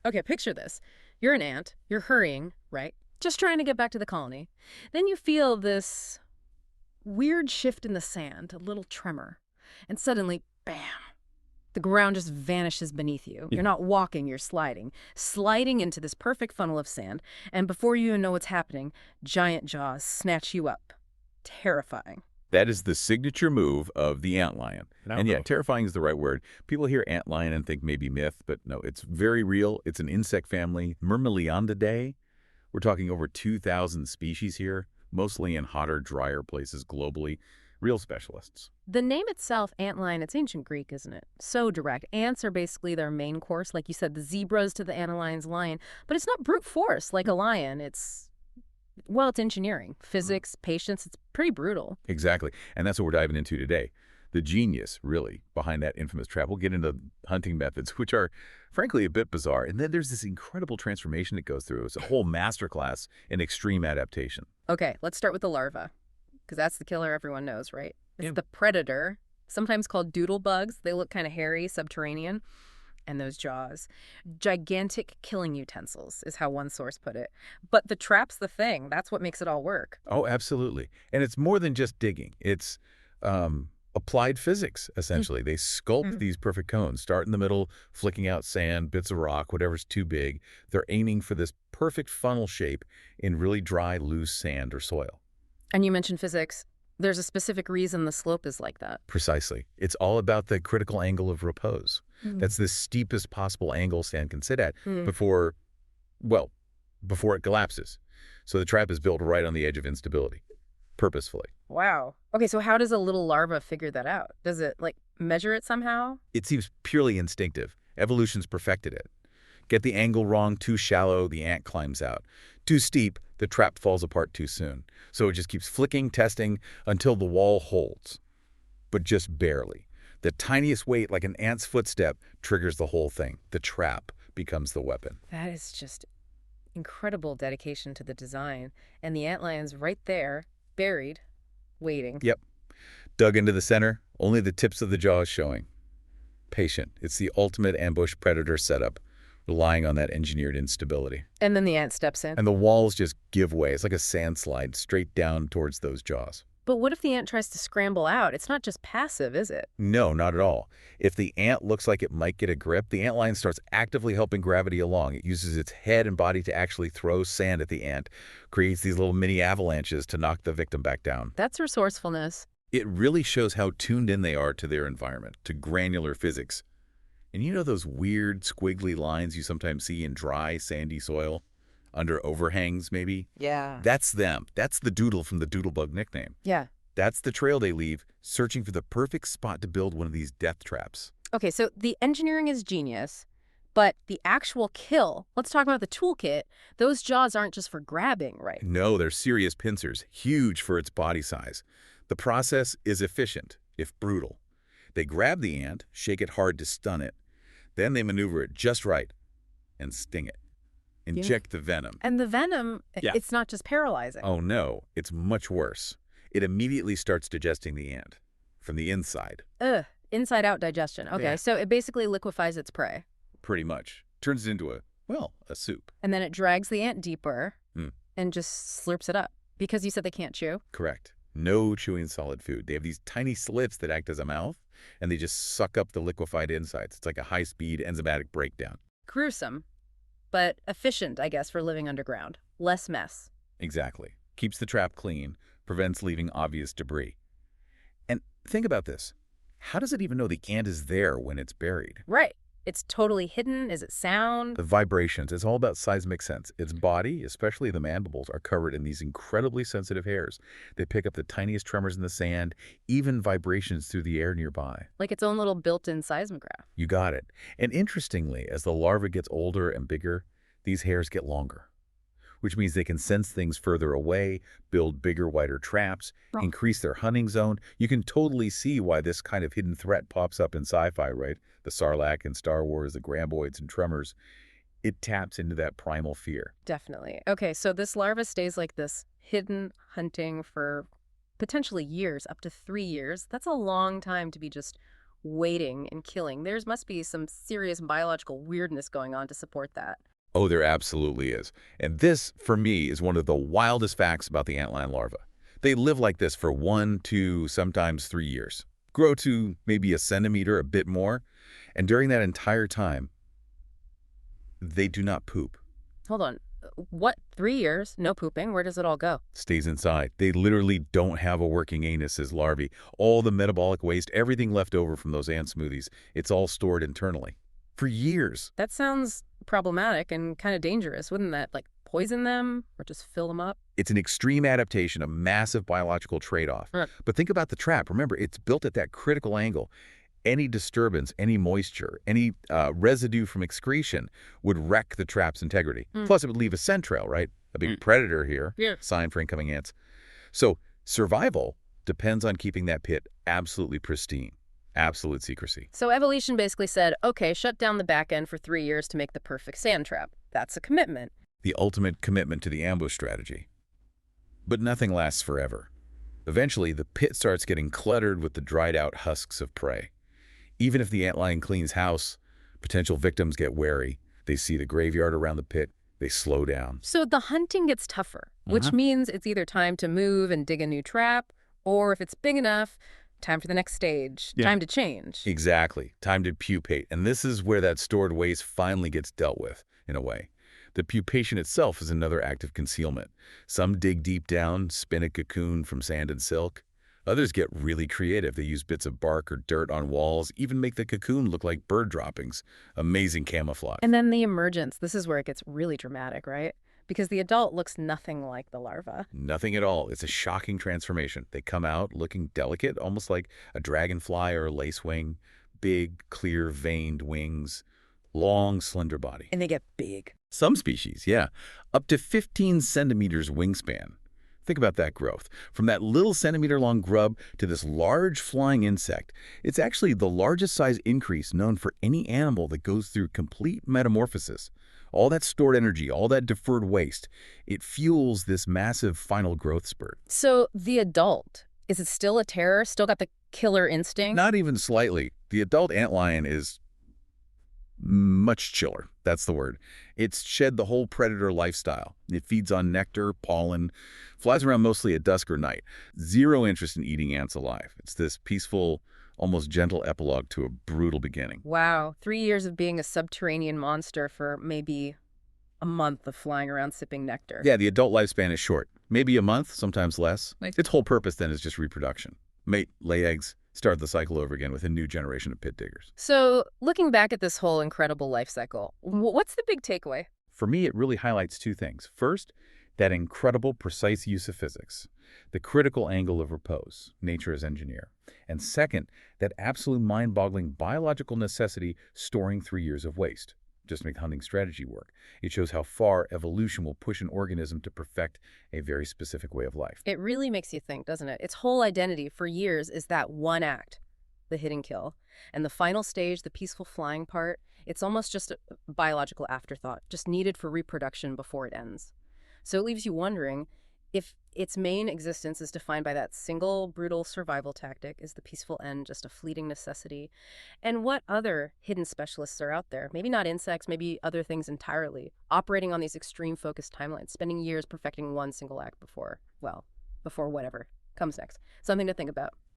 Okay, picture this. You're an ant. You're hurrying, right? Just trying to get back to the colony. Then you feel this weird shift in the sand, a little tremor. And suddenly, bam, the ground just vanishes beneath you. You're not walking, you're sliding into this perfect funnel of sand. And before you even know what's happening, giant jaws snatch you up. Terrifying. That is the signature move of the antlion. And yeah, terrifying is the right word. People hear antlion and think maybe myth, but no, it's very real. It's an insect family, Myrmeleondidae. We're talking over 2,000 species here, mostly in hotter, drier places globally. Real specialists. The name itself, antlion, it's ancient Greek, isn't it? So direct. Ants are basically their main course. Like you said, the zebras to the antlion's lion. But it's not brute force like a lion. It's engineering, physics, patience. It's pretty brutal. Exactly. And that's what we're diving into today. The genius, really, behind that infamous trap. We'll get into hunting methods, which are, frankly, a bit bizarre. And then there's this incredible transformation it goes through. It's a whole masterclass in extreme adaptation. Okay, let's start with the larva, because that's the killer everyone knows, right? It's the predator, sometimes called doodle bugs. They look kind of hairy, subterranean. And those jaws. Gigantic killing utensils is how one source put it. But the trap's the thing. That's what makes it all work. Oh, absolutely. And it's more than just digging. It's applied physics, essentially. They sculpt these perfect cones, start in the middle, flicking out sand, bits of rock, whatever's too big. They're aiming for this perfect funnel shape in really dry, loose sand or soil. And you mentioned physics. There's a specific reason the slope is like that. Precisely. It's all about the critical angle of repose. That's the steepest possible angle sand can sit at before it collapses. So the trap is built right on the edge of instability, purposefully. Wow. Okay, so how does a little larva figure that out? Does it, measure it somehow? It seems purely instinctive. Evolution's perfected it. Get the angle wrong, too shallow, the ant climbs out. Too steep, the trap falls apart too soon. So it just keeps flicking, testing, until the wall holds. But just barely. The tiniest weight, like an ant's footstep, triggers the whole thing. The trap becomes the weapon. That is just incredible dedication to the design. And the antlion's right there, buried, waiting. Yep. Dug into the center, only the tips of the jaws showing. Patient. It's the ultimate ambush predator setup, relying on that engineered instability. And then the ant steps in. And the walls just give way. It's like a sand slide straight down towards those jaws. But what if the ant tries to scramble out? It's not just passive, is it? No, not at all. If the ant looks like it might get a grip, the antlion starts actively helping gravity along. It uses its head and body to actually throw sand at the ant, creates these little mini avalanches to knock the victim back down. That's resourcefulness. It really shows how tuned in they are to their environment, to granular physics. And you know those weird, squiggly lines you sometimes see in dry, sandy soil? Under overhangs, maybe? Yeah. That's them. That's the doodle from the doodlebug nickname. Yeah. That's the trail they leave, searching for the perfect spot to build one of these death traps. Okay, so the engineering is genius, but the actual kill, let's talk about the toolkit. Those jaws aren't just for grabbing, right? No, they're serious pincers, huge for its body size. The process is efficient, if brutal. They grab the ant, shake it hard to stun it. Then they maneuver it just right and sting it. Inject the venom. And the venom, it's not just paralyzing. Oh, no. It's much worse. It immediately starts digesting the ant from the inside. Ugh. Inside-out digestion. Okay, so it basically liquefies its prey. Pretty much. Turns it into a soup. And then it drags the ant deeper and just slurps it up. Because you said they can't chew? Correct. No chewing solid food. They have these tiny slits that act as a mouth, and they just suck up the liquefied insides. It's like a high-speed enzymatic breakdown. Gruesome, but efficient, I guess, for living underground. Less mess. Exactly. Keeps the trap clean, prevents leaving obvious debris. And think about this. How does it even know the ant is there when it's buried? Right. It's totally hidden. Is it sound? The vibrations. It's all about seismic sense. Its body, especially the mandibles, are covered in these incredibly sensitive hairs. They pick up the tiniest tremors in the sand, even vibrations through the air nearby. Like its own little built-in seismograph. You got it. And interestingly, as the larva gets older and bigger, these hairs get longer, which means they can sense things further away, build bigger, wider traps, increase their hunting zone. You can totally see why this kind of hidden threat pops up in sci-fi, right? The Sarlacc in Star Wars, the Graboids and Tremors. It taps into that primal fear. Definitely. Okay, so this larva stays like this, hidden, hunting for potentially years, up to 3 years. That's a long time to be just waiting and killing. There must be some serious biological weirdness going on to support that. Oh, there absolutely is. And this, for me, is one of the wildest facts about the antlion larva. They live like this for 1, 2, sometimes 3 years. Grow to maybe a centimeter, a bit more. And during that entire time, they do not poop. Hold on. What? 3 years? No pooping? Where does it all go? Stays inside. They literally don't have a working anus as larvae. All the metabolic waste, everything left over from those ant smoothies, it's all stored internally. For years. That sounds problematic and kind of dangerous. Wouldn't that, like, poison them or just fill them up? It's an extreme adaptation, a massive biological trade-off. Right. But think about the trap. Remember, it's built at that critical angle. Any disturbance, any moisture, any residue from excretion would wreck the trap's integrity. Plus, it would leave a scent trail, right? A big predator here, sign for incoming ants. So survival depends on keeping that pit absolutely pristine, absolute secrecy. So evolution basically said, okay, shut down the back end for 3 years to make the perfect sand trap. That's a commitment. The ultimate commitment to the ambush strategy. But nothing lasts forever. Eventually, the pit starts getting cluttered with the dried-out husks of prey. Even if the antlion cleans house, potential victims get wary. They see the graveyard around the pit. They slow down. So the hunting gets tougher, which means it's either time to move and dig a new trap, or if it's big enough, time for the next stage, time to change. Exactly. Time to pupate. And this is where that stored waste finally gets dealt with, in a way. The pupation itself is another act of concealment. Some dig deep down, spin a cocoon from sand and silk. Others get really creative. They use bits of bark or dirt on walls, even make the cocoon look like bird droppings. Amazing camouflage. And then the emergence. This is where it gets really dramatic, right? Because the adult looks nothing like the larva. Nothing at all. It's a shocking transformation. They come out looking delicate, almost like a dragonfly or a lacewing. Big, clear, veined wings. Long, slender body. And they get big. Some species, yeah. Up to 15 centimeters wingspan. Think about that growth. From that little centimeter-long grub to this large flying insect. It's actually the largest size increase known for any animal that goes through complete metamorphosis. All that stored energy, all that deferred waste, it fuels this massive final growth spurt. So the adult, is it still a terror? Still got the killer instinct? Not even slightly. The adult antlion is much chiller. That's the word. It's shed the whole predator lifestyle. It feeds on nectar, pollen, flies around mostly at dusk or night. Zero interest in eating ants alive. It's this peaceful, almost gentle epilogue to a brutal beginning. Wow. 3 years of being a subterranean monster for maybe a month of flying around sipping nectar. Yeah, the adult lifespan is short. Maybe a month, sometimes less. Its whole purpose then is just reproduction. Mate, lay eggs, start the cycle over again with a new generation of pit diggers. So looking back at this whole incredible life cycle, what's the big takeaway? For me, it really highlights two things. First, that incredible precise use of physics, the critical angle of repose, nature as engineer. And second, that absolute mind-boggling biological necessity storing 3 years of waste. Just to make the hunting strategy work. It shows how far evolution will push an organism to perfect a very specific way of life. It really makes you think, doesn't it? Its whole identity for years is that one act, the hit and kill. And the final stage, the peaceful flying part, it's almost just a biological afterthought, just needed for reproduction before it ends. So it leaves you wondering if its main existence is defined by that single brutal survival tactic. Is the peaceful end just a fleeting necessity? And what other hidden specialists are out there? Maybe not insects, maybe other things entirely, operating on these extreme focused timelines, spending years perfecting one single act before whatever comes next. Something to think about.